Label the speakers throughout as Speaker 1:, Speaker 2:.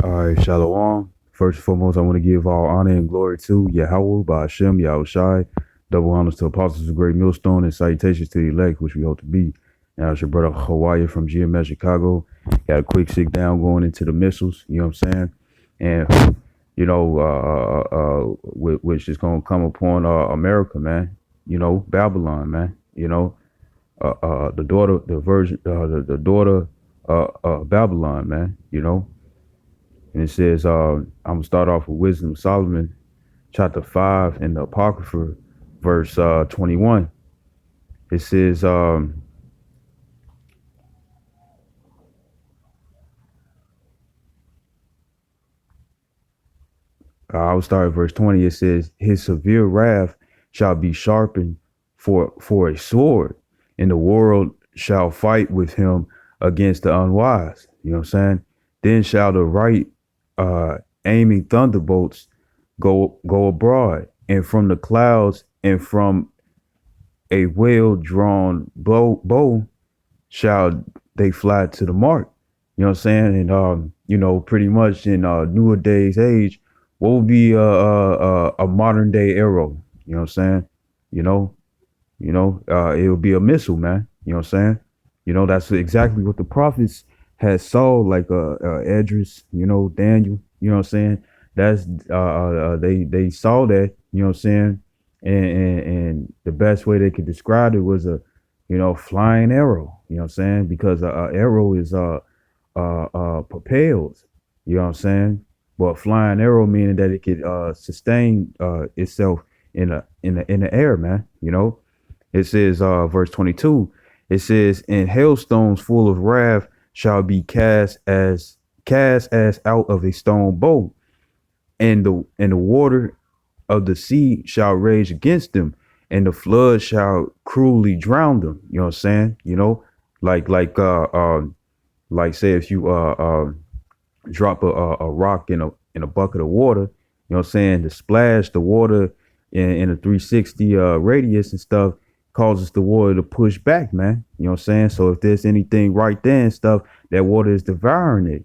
Speaker 1: All right, Shalom. First and foremost, I want to give all honor and glory to Yahweh, Ba'ashem, Yahushai. Double honors to apostles of Great Millstone and salutations to the elect, which we hope to be. Now, it's your brother Hawaii from GMS Chicago. Got a quick sit down going into the missiles, you know what I'm saying? And, which is going to come upon America, man. Babylon, man. The daughter, the virgin, the daughter Babylon, man, And it says, I'm going to start off with Wisdom of Solomon, chapter 5, in the Apocrypha, verse 21. It says, I'll start at verse 20. It says, his severe wrath shall be sharpened for a sword, and the world shall fight with him against the unwise. You know what I'm saying? Then shall the right aiming thunderbolts go abroad, and from the clouds and from a well drawn bow shall they fly to the mark. You know what I'm saying? And pretty much in newer days age, what would be a modern day arrow? You know what I'm saying? You know, it would be a missile, man. You know what I'm saying? That's exactly what the prophets had saw, like Edris, Daniel, you know what I'm saying? That's they saw that, you know what I'm saying? And the best way they could describe it was a flying arrow, you know what I'm saying? Because a arrow is propelled, you know what I'm saying? But flying arrow meaning that it could sustain itself in the air, man. It says verse 22. It says, and hailstones full of wrath shall be cast as out of a stone bow, and the water of the sea shall rage against them, and the flood shall cruelly drown them. You know what I'm saying? Like say if you drop a rock in a bucket of water, you know what I'm saying, to splash the water in a 360 radius and stuff causes the water to push back, man. You know what I'm saying? So if there's anything right there and stuff, that water is devouring it,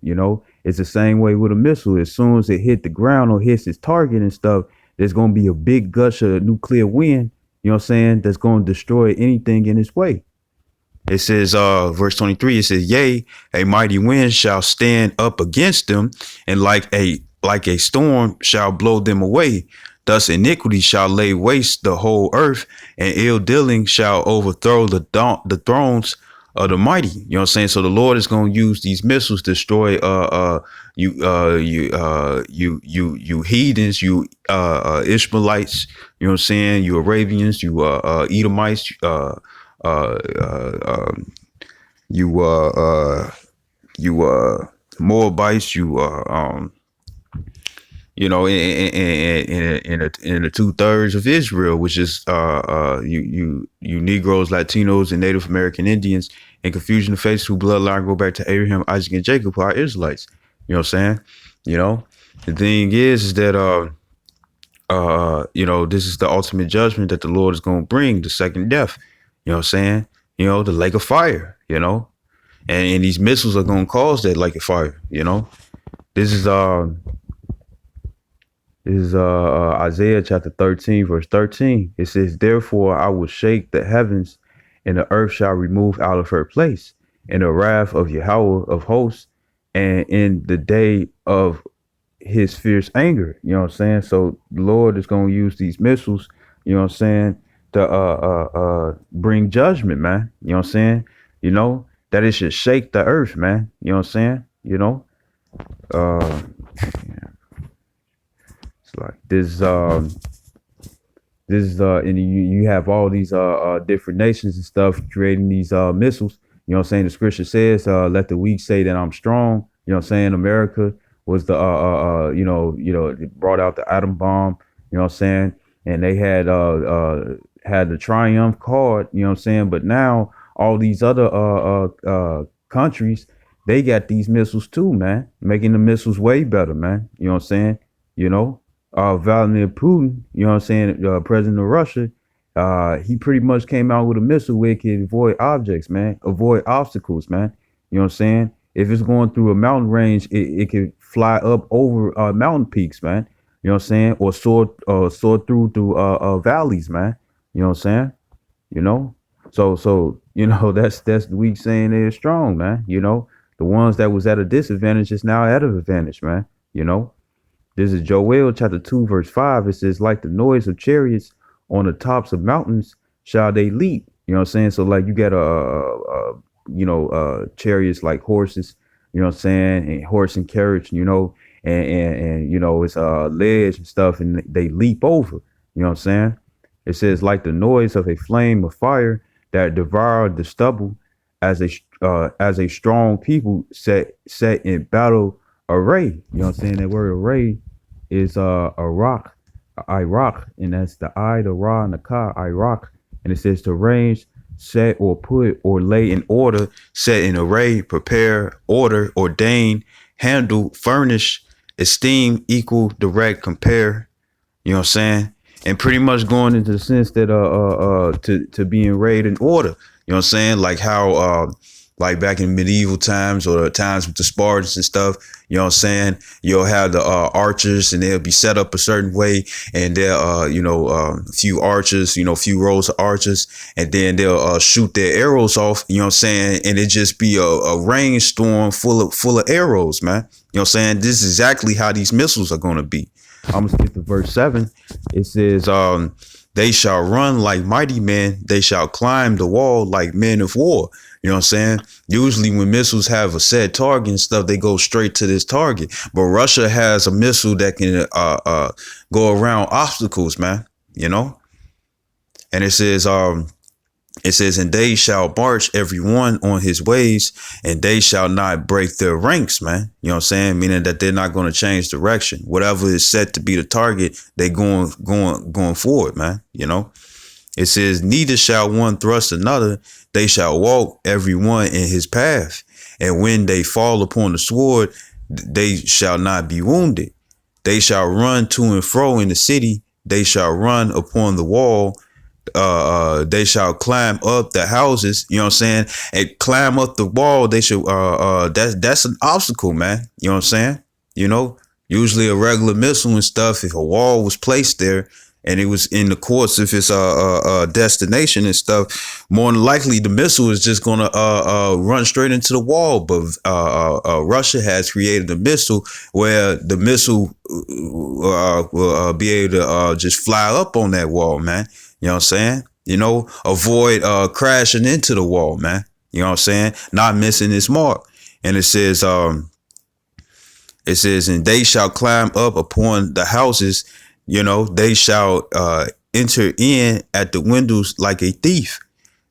Speaker 1: It's the same way with a missile. As soon as it hit the ground or hits its target and stuff, there's going to be a big gush of nuclear wind, you know what I'm saying, that's going to destroy anything in its way. It says, verse 23, it says, yea, a mighty wind shall stand up against them, and like a storm shall blow them away. Thus iniquity shall lay waste the whole earth, and ill dealing shall overthrow the thrones of the mighty. You know what I'm saying? So the Lord is going to use these missiles to destroy you heathens, you Ishmaelites. You know what I'm saying? You Arabians, you Edomites, you Moabites, in the 2/3 of Israel, which is you Negroes, Latinos, and Native American Indians, and confusion of faith who bloodline go back to Abraham, Isaac, and Jacob, who are Israelites. You know what I'm saying? The thing is that this is the ultimate judgment that the Lord is going to bring, the second death. You know what I'm saying? The lake of fire. And these missiles are going to cause that lake of fire. This is Isaiah chapter 13, verse 13. It says, therefore I will shake the heavens, and the earth shall remove out of her place, in the wrath of Yahweh of hosts, and in the day of his fierce anger. You know what I'm saying? So the Lord is going to use these missiles, you know what I'm saying, to bring judgment, man. You know what I'm saying? That it should shake the earth, man. You know what I'm saying? Yeah. It's like this and you have all these different nations and stuff creating these missiles. You know what I'm saying? The scripture says, let the weak say that I'm strong. You know what I'm saying? America was the it brought out the atom bomb, you know what I'm saying? And they had the triumph card, you know what I'm saying? But now all these other countries, they got these missiles too, man, making the missiles way better, man. You know what I'm saying? Vladimir Putin, you know what I'm saying, president of Russia, he pretty much came out with a missile where it can avoid objects, man, avoid obstacles, man. You know what I'm saying? If it's going through a mountain range, it can fly up over mountain peaks, man. You know what I'm saying? Or soar through valleys, man. You know what I'm saying? You know? So that's the weak saying they're strong, man. The ones that was at a disadvantage is now at an advantage, man. You know? This is Joel chapter 2, verse 5. It says, like the noise of chariots on the tops of mountains shall they leap. You know what I'm saying? So like you got chariots like horses, you know what I'm saying, and horse and carriage, and it's ledge and stuff, and they leap over. You know what I'm saying? It says like the noise of a flame of fire that devoured the stubble, as a strong people set in battle array. You know what I'm saying? That word array is a rock, Iraq, and that's the I, the Ra, and the Ka, Iraq. And it says to range, set or put or lay in order, set in array, prepare, order, ordain, handle, furnish, esteem, equal, direct, compare. You know what I'm saying? And pretty much going into the sense that to being arrayed in order. You know what I'm saying? Like how like back in medieval times or times with the Spartans and stuff, you know what I'm saying? You'll have the archers, and they'll be set up a certain way, and they'll a few archers, a few rows of archers, and then they'll shoot their arrows off, you know what I'm saying? And it just be a rainstorm full of arrows, man. You know what I'm saying? This is exactly how these missiles are going to be. I'm gonna skip to verse 7. It says, they shall run like mighty men. They shall climb the wall like men of war. You know what I'm saying? Usually when missiles have a set target and stuff, they go straight to this target. But Russia has a missile that can go around obstacles, man. And it says, and they shall march every one on his ways, and they shall not break their ranks, man. You know what I'm saying? Meaning that they're not going to change direction. Whatever is set to be the target, they going forward, man. It says, neither shall one thrust another. They shall walk every one in his path. And when they fall upon the sword, they shall not be wounded. They shall run to and fro in the city. They shall run upon the wall. They shall climb up the houses, you know what I'm saying, and climb up the wall. They should that's an obstacle, man. You know what I'm saying? Usually a regular missile and stuff, if a wall was placed there and it was in the course of its destination and stuff, more than likely the missile is just gonna run straight into the wall. But Russia has created a missile where the missile will be able to just fly up on that wall, man. You know what I'm saying? Avoid crashing into the wall, man. You know what I'm saying? Not missing its mark. And it says, and they shall climb up upon the houses, they shall enter in at the windows like a thief,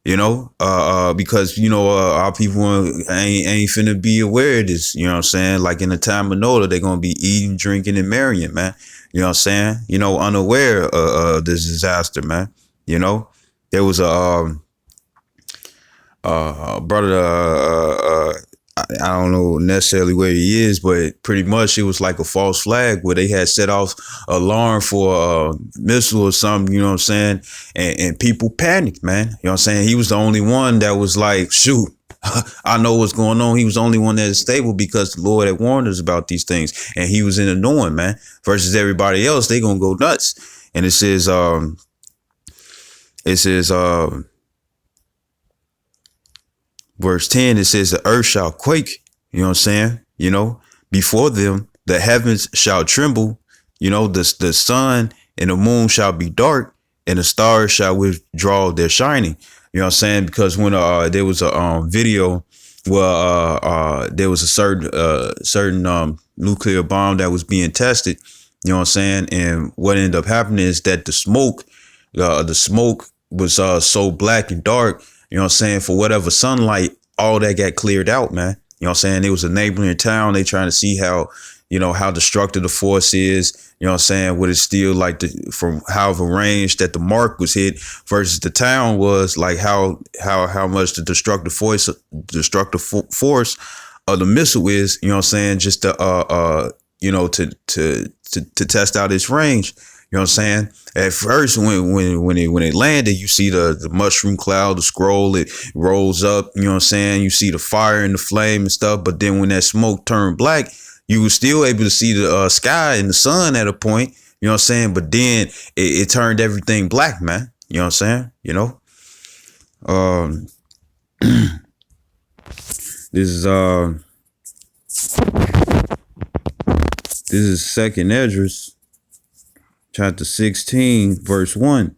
Speaker 1: because, our people ain't finna be aware of this, you know what I'm saying? Like in the time of Noah, they're going to be eating, drinking, and marrying, man. You know what I'm saying? Unaware of this disaster, man. There was a brother, I don't know necessarily where he is, but pretty much it was like a false flag where they had set off alarm for a missile or something, you know what I'm saying? And people panicked, man. You know what I'm saying? He was the only one that was like, shoot, I know what's going on. He was the only one that is stable because the Lord had warned us about these things. And he was in the knowing, man, versus everybody else. They going to go nuts. And it says, verse 10, it says the earth shall quake, you know what I'm saying? Before them, the heavens shall tremble, the sun and the moon shall be dark, and the stars shall withdraw their shining. You know what I'm saying? Because when there was a video where there was a certain nuclear bomb that was being tested, you know what I'm saying? And what ended up happening is that the smoke was so black and dark, you know what I'm saying, for whatever sunlight, all that got cleared out, man. You know what I'm saying? It was a neighboring town. They trying to see how destructive the force is. You know what I'm saying? Would it still like from however range that the mark was hit versus the town was, like how much the destructive force of the missile is, you know what I'm saying? Just to test out its range. You You know what I'm saying? At first, when it landed, you see the mushroom cloud, the scroll, it rolls up. You know what I'm saying? You see the fire and the flame and stuff. But then when that smoke turned black, you were still able to see the sky and the sun at a point. You know what I'm saying? But then it turned everything black, man. You know what I'm saying? You know. Um, this is Second Esdras, chapter 16, verse 1.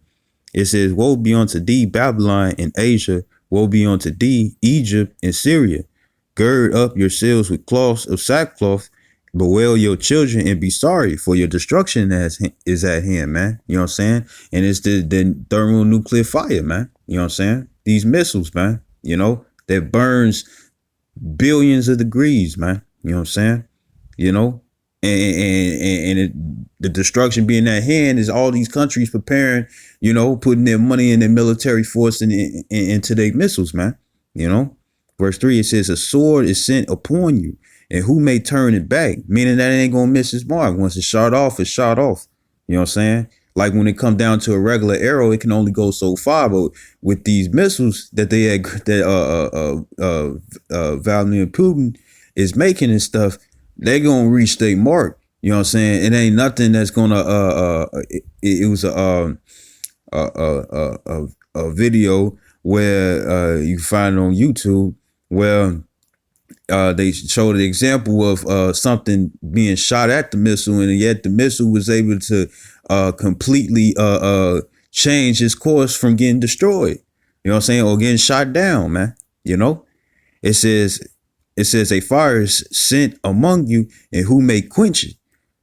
Speaker 1: It says, "Woe be unto thee, Babylon and Asia. Woe be unto thee, Egypt and Syria. Gird up yourselves with cloths of sackcloth, bewail your children and be sorry, for your destruction is at hand," man. You know what I'm saying? And it's the thermonuclear fire, man. You know what I'm saying? These missiles, man, you know, that burns billions of degrees, man. You know what I'm saying? You know, the destruction being at hand is all these countries preparing, you know, putting their money in their military force and into their missiles, man. You know, verse 3, it says, "A sword is sent upon you, and who may turn it back?" Meaning that it ain't gonna miss its mark. Once it's shot off, it's shot off. You know what I'm saying? Like when it comes down to a regular arrow, it can only go so far. But with these missiles that they had, that Vladimir Putin is making and stuff, they gonna reach their mark. You know what I'm saying? It ain't nothing that's gonna it was a video where you can find it on YouTube where they showed an example of something being shot at the missile, and yet the missile was able to completely change its course from getting destroyed. You know what I'm saying? Or getting shot down, man. You know? It says a fire is sent among you, and who may quench it?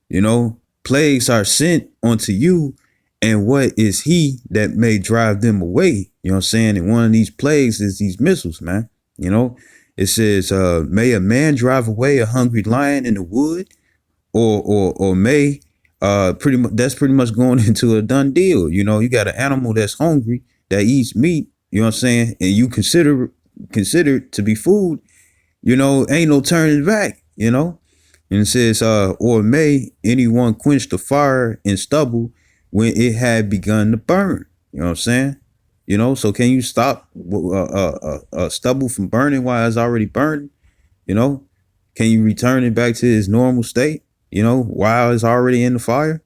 Speaker 1: You know, plagues are sent unto you, and what is he that may drive them away? You know what I'm saying? And one of these plagues is these missiles, man. You know, it says, may a man drive away a hungry lion in the wood, or may that's pretty much going into a done deal. You know, you got an animal that's hungry that eats meat. You know what I'm saying? And you consider it to be food. You know, ain't no turning back, you know? And it says, or may anyone quench the fire in stubble when it had begun to burn? You know what I'm saying? You know, so can you stop stubble from burning while it's already burning? You know, can you return it back to its normal state, you know, while it's already in the fire?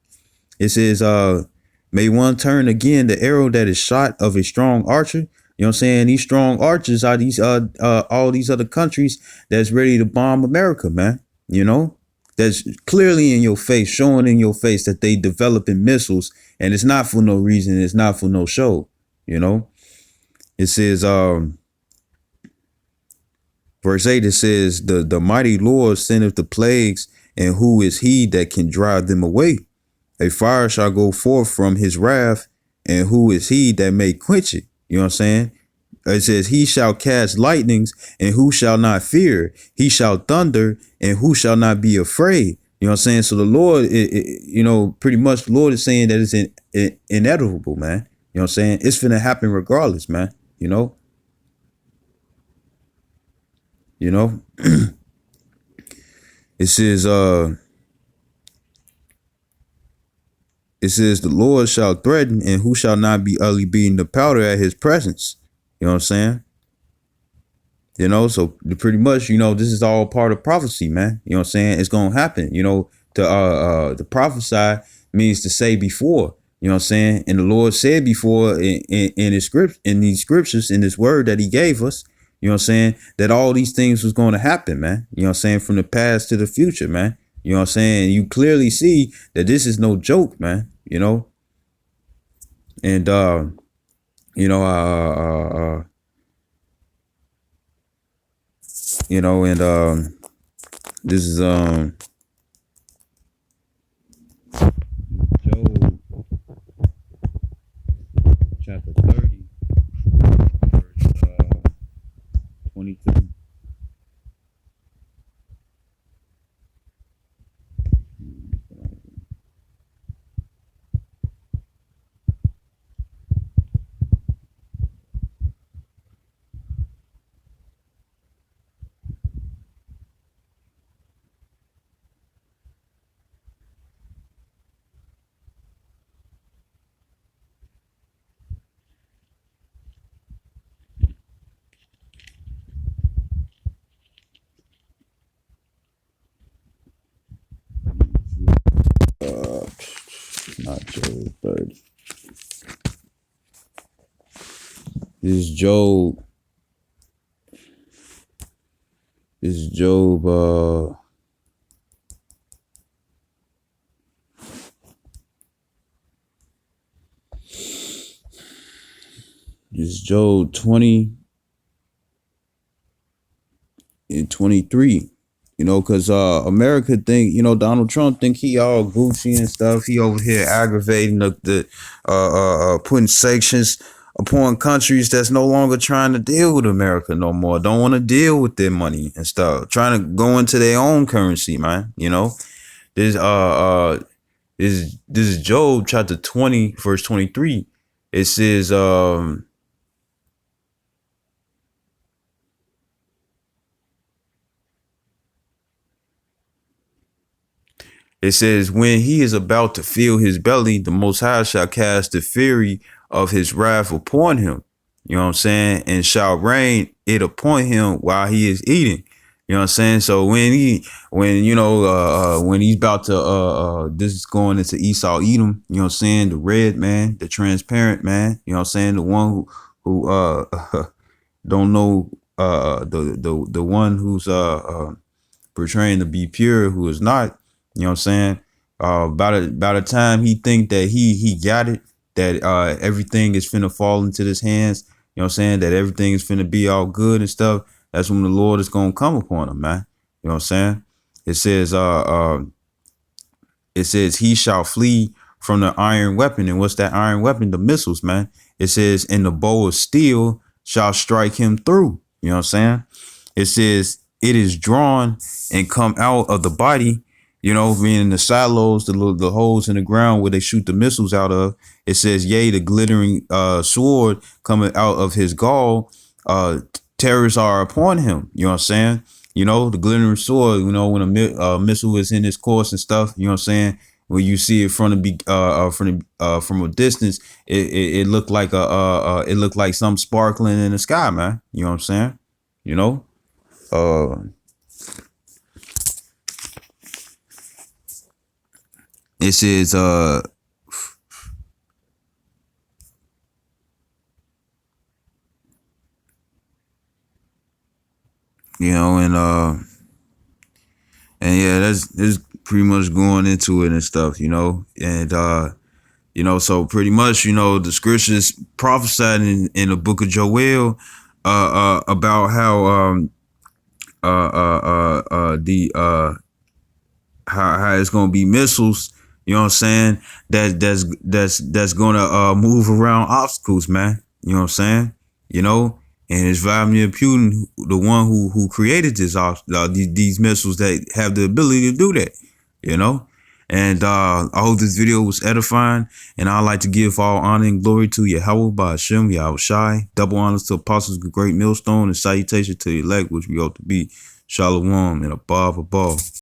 Speaker 1: It says, may one turn again the arrow that is shot of a strong archer. You know what I'm saying? These strong archers are these all these other countries that's ready to bomb America, man. You know, that's clearly in your face, showing in your face that they developing missiles, and it's not for no reason. It's not for no show. You know, it says, verse 8, it says, the mighty Lord sendeth the plagues, and who is he that can drive them away? A fire shall go forth from his wrath, and who is he that may quench it? You know what I'm saying? It says, he shall cast lightnings, and who shall not fear? He shall thunder, and who shall not be afraid? You know what I'm saying? So the Lord, you know, pretty much the Lord is saying that it's inevitable, man. You know what I'm saying? It's finna happen regardless, man. You know? You know? It says, the Lord shall threaten, and who shall not be utterly beaten to powder at his presence. You know what I'm saying? You know, so pretty much, you know, this is all part of prophecy, man. You know what I'm saying? It's going to happen. You know, to prophesy means to say before. You know what I'm saying? And the Lord said before in his script, in these scriptures, in this word that he gave us, you know what I'm saying, that all these things was going to happen, man. You know what I'm saying? From the past to the future, man. You know what I'm saying? You clearly see that this is no joke, man, you know? And, you know, you know, and, this is, Job chapter 30, verse, 22. not Job 30. This is Job. This is Job. This is Job 20 and 23. You know, because America think, you know, Donald Trump think he all Gucci and stuff. He over here aggravating putting sanctions upon countries that's no longer trying to deal with America no more. Don't want to deal with their money and stuff. Trying to go into their own currency, man. You know, this is Job chapter 20, verse 23. It says, it says, when he is about to fill his belly, the Most High shall cast the fury of his wrath upon him. You know what I'm saying? And shall rain it upon him while he is eating. You know what I'm saying? So when he's about to, this is going into Esau Edom, you know what I'm saying? The red man, the transparent man, you know what I'm saying? The one who don't know, the one who's, portraying to be pure, who is not. You know what I'm saying? By the time he think that he got it, that everything is finna fall into his hands, you know what I'm saying? That everything is finna be all good and stuff. That's when the Lord is gonna come upon him, man. You know what I'm saying? It says he shall flee from the iron weapon. And what's that iron weapon? The missiles, man. It says, and the bow of steel shall strike him through. You know what I'm saying? It says it is drawn and come out of the body. You know, meaning the silos, the holes in the ground where they shoot the missiles out of. It says, yea, the glittering sword coming out of his gall, terrors are upon him. You know what I'm saying? You know, the glittering sword, you know, when a missile is in its course and stuff, you know what I'm saying? When you see it from a distance, it looked like it looked like something sparkling in the sky, man. You know what I'm saying? You know? It says, you know, and yeah, that's pretty much going into it and stuff, you know, and you know, so pretty much, you know, the scriptures prophesied in the book of Joel about how how it's gonna be missiles. You know what I'm saying? That's gonna move around obstacles, man. You know what I'm saying? You know, and it's Vladimir Putin, the one who created these missiles that have the ability to do that. You know, and I hope this video was edifying. And I'd like to give all honor and glory to Yahweh by Hashem, Yahweh Shai. Double honors to apostles of the great millstone, and salutation to the elect, which we ought to be. Shalom and above.